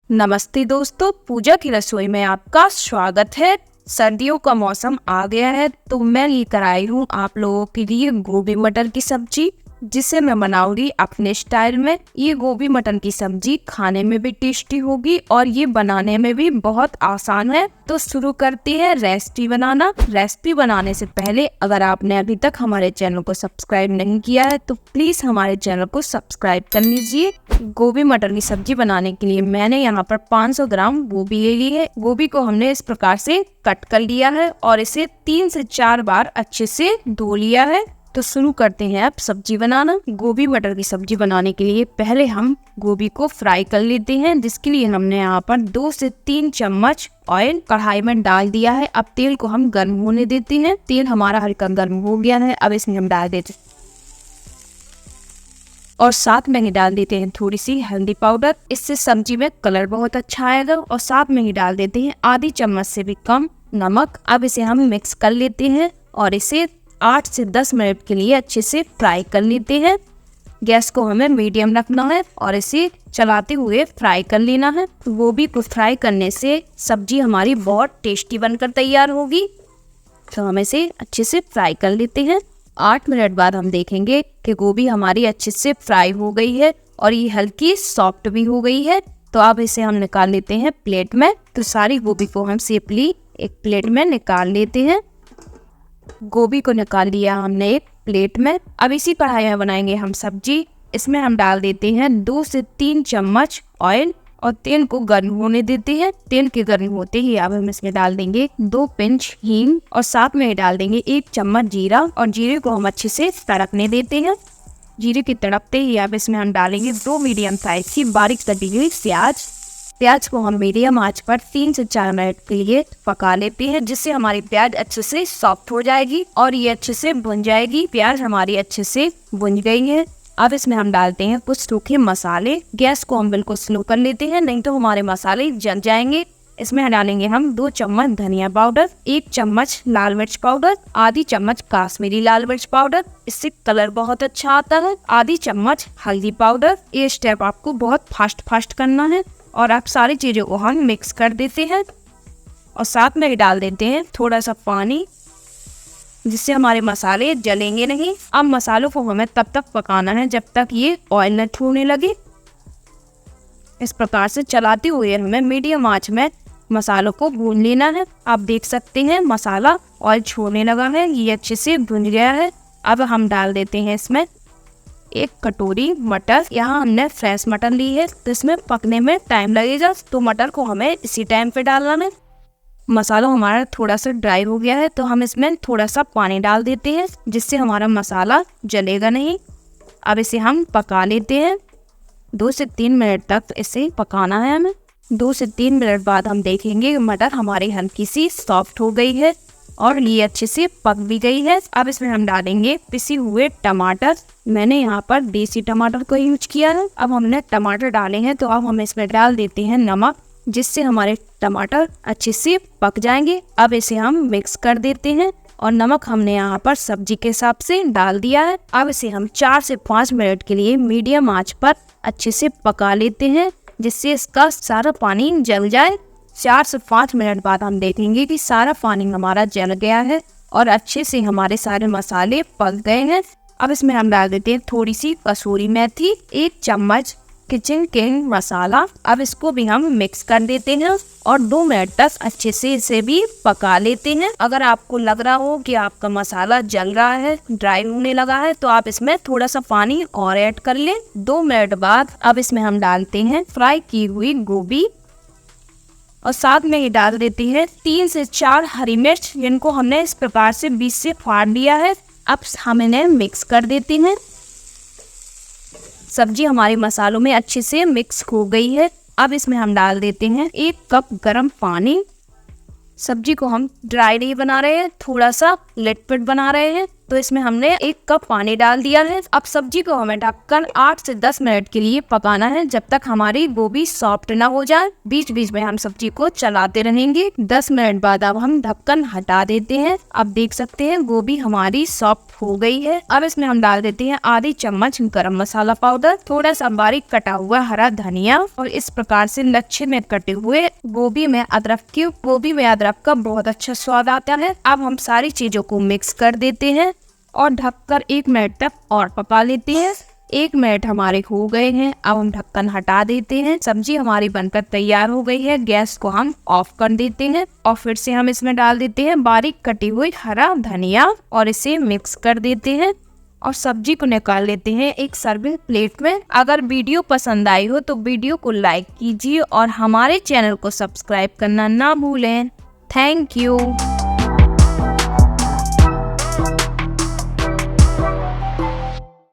नमस्ते दोस्तों, पूजा की रसोई में आपका स्वागत है। सर्दियों का मौसम आ गया है तो मैं लेकर आई हूँ आप लोगों के लिए गोभी मटर की सब्जी, जिसे मैं बनाऊंगी अपने स्टाइल में। ये गोभी मटर की सब्जी खाने में भी टेस्टी होगी और ये बनाने में भी बहुत आसान है। तो शुरू करते हैं रेसिपी बनाना। रेसिपी बनाने से पहले अगर आपने अभी तक हमारे चैनल को सब्सक्राइब नहीं किया है तो प्लीज हमारे चैनल को सब्सक्राइब कर लीजिए। गोभी मटर की सब्जी बनाने के लिए मैंने यहाँ पर 500 ग्राम गोभी ले ली है। गोभी को हमने इस प्रकार से कट कर लिया है और इसे 3 से 4 बार अच्छे से धो लिया है। तो शुरू करते हैं अब सब्जी बनाना। गोभी मटर की सब्जी बनाने के लिए पहले हम गोभी को फ्राई कर लेते हैं, जिसके लिए हमने यहाँ पर 2 से 3 चम्मच ऑयल कढ़ाई में डाल दिया है। अब तेल को हम गर्म होने देते हैं। तेल हमारा हल्का गर्म हो गया है, अब इसमें हम डाल देते हैं और साथ में ही डाल देते हैं थोड़ी सी हल्दी पाउडर। इससे सब्जी में कलर बहुत अच्छा आएगा। और साथ में ही डाल देते हैं आधी चम्मच से भी कम नमक। अब इसे हम मिक्स कर लेते हैं और इसे 8 से 10 मिनट के लिए अच्छे से फ्राई कर लेते हैं। गैस को हमें मीडियम रखना है और इसे चलाते हुए फ्राई कर लेना है। गोभी को फ्राई करने से सब्जी हमारी बहुत टेस्टी बनकर तैयार होगी। तो हम इसे अच्छे से फ्राई कर लेते हैं। 8 मिनट बाद हम देखेंगे कि गोभी हमारी अच्छे से फ्राई हो गई है और ये हल्की सॉफ्ट भी हो गई है। तो अब इसे हम निकाल लेते हैं प्लेट में। तो सारी गोभी को हम सेपली एक प्लेट में निकाल लेते हैं। गोभी को निकाल लिया हमने एक प्लेट में। अब इसी कढ़ाई में बनाएंगे हम सब्जी। इसमें हम डाल देते हैं 2 से 3 चम्मच ऑयल और तेल को गर्म होने देते हैं। तेल के गर्म होते ही अब हम इसमें डाल देंगे 2 पिंच हींग और साथ में डाल देंगे 1 चम्मच जीरा और जीरे को हम अच्छे से तड़कने देते हैं। जीरे के तड़कते ही अब इसमें हम डालेंगे 2 मीडियम साइज की बारीक कटी हुई प्याज। प्याज को हम मीडियम आंच पर 3 से 4 मिनट के लिए पका लेते हैं, जिससे हमारी प्याज अच्छे से सॉफ्ट हो जाएगी और ये अच्छे से भुन जाएगी। प्याज हमारी अच्छे से भुन गई है। अब इसमें हम डालते हैं कुछ सूखे मसाले। गैस को हम बिल्कुल स्लो कर लेते हैं, नहीं तो हमारे मसाले जल जाएंगे। इसमें डालेंगे हम 2 चम्मच धनिया पाउडर, 1 चम्मच लाल मिर्च पाउडर, आधी चम्मच काश्मीरी लाल मिर्च पाउडर, इससे कलर बहुत अच्छा आता है, आधी चम्मच हल्दी पाउडर। ये स्टेप आपको बहुत फास्ट करना है। और अब सारी चीजों को हम मिक्स कर देते हैं और साथ में डाल देते हैं थोड़ा सा पानी, जिससे हमारे मसाले जलेंगे नहीं। अब मसालों को हमें तब तक पकाना है जब तक ये ऑयल न छोड़ने लगे। इस प्रकार से चलाते हुए हमें मीडियम आंच में मसालों को भून लेना है। आप देख सकते हैं मसाला ऑयल छोड़ने लगा है, ये अच्छे से भुन गया है। अब हम डाल देते हैं इसमें 1 कटोरी मटर। यहाँ हमने फ्रेश मटर ली है तो इसमें पकने में टाइम लगेगा, तो मटर को हमें इसी टाइम पे डालना है। मसाला हमारा थोड़ा सा ड्राई हो गया है तो हम इसमें थोड़ा सा पानी डाल देते हैं, जिससे हमारा मसाला जलेगा नहीं। अब इसे हम पका लेते हैं। 2 से 3 मिनट तक इसे पकाना है हमें। 2 से 3 मिनट बाद हम देखेंगे मटर हमारी हल्की सी सॉफ्ट हो गई है और ये अच्छे से पक भी गई है। अब इसमें हम डालेंगे पिसे हुए टमाटर। मैंने यहाँ पर देसी टमाटर को यूज किया है। अब हमने टमाटर डाले हैं तो अब हम इसमें डाल देते हैं नमक, जिससे हमारे टमाटर अच्छे से पक जाएंगे। अब इसे हम मिक्स कर देते हैं और नमक हमने यहाँ पर सब्जी के हिसाब से डाल दिया है। अब इसे हम 4 से 5 मिनट के लिए मीडियम आंच पर अच्छे से पका लेते हैं, जिससे इसका सारा पानी जल जाए। 4 से 5 मिनट बाद हम देखेंगे कि सारा पानी हमारा जल गया है और अच्छे से हमारे सारे मसाले पक गए हैं। अब इसमें हम डाल देते हैं थोड़ी सी कसूरी मेथी, 1 चम्मच किचन किंग मसाला। अब इसको भी हम मिक्स कर देते हैं और 2 मिनट तक अच्छे से इसे भी पका लेते हैं। अगर आपको लग रहा हो कि आपका मसाला जल रहा है, ड्राई होने लगा है, तो आप इसमें थोड़ा सा पानी और ऐड कर लें। 2 मिनट बाद अब इसमें हम डालते हैं फ्राई की हुई गोभी और साथ में ही डाल देते हैं 3 से 4 हरी मिर्च, जिनको हमने इस प्रकार से बीच से फाड़ लिया है। अब हम इन्हें मिक्स कर देते हैं। सब्जी हमारे मसालों में अच्छे से मिक्स हो गई है। अब इसमें हम डाल देते हैं 1 कप गर्म पानी। सब्जी को हम ड्राई नहीं बना रहे हैं, थोड़ा सा लिटपिट बना रहे हैं। तो इसमें हमने 1 कप पानी डाल दिया है। अब सब्जी को हमें ढककर 8 से 10 मिनट के लिए पकाना है, जब तक हमारी गोभी सॉफ्ट ना हो जाए। बीच बीच में हम सब्जी को चलाते रहेंगे। 10 मिनट बाद अब हम ढक्कन हटा देते हैं। अब देख सकते हैं गोभी हमारी सॉफ्ट हो गई है। अब इसमें हम डाल देते हैं आधी चम्मच गरम मसाला पाउडर, थोड़ा सा बारीक कटा हुआ हरा धनिया, और इस प्रकार से लच्छे में कटे हुए गोभी में अदरक का बहुत अच्छा स्वाद आता है। अब हम सारी चीजों को मिक्स कर देते हैं और ढककर 1 मिनट तक और पका लेते हैं। 1 मिनट हमारे हो गए हैं। अब हम ढक्कन हटा देते हैं। सब्जी हमारी बनकर तैयार हो गई है। गैस को हम ऑफ कर देते हैं और फिर से हम इसमें डाल देते हैं बारीक कटी हुई हरा धनिया और इसे मिक्स कर देते हैं और सब्जी को निकाल लेते हैं एक सर्विंग प्लेट में। अगर वीडियो पसंद आई हो तो वीडियो को लाइक कीजिए और हमारे चैनल को सब्सक्राइब करना ना भूलें। Thank you.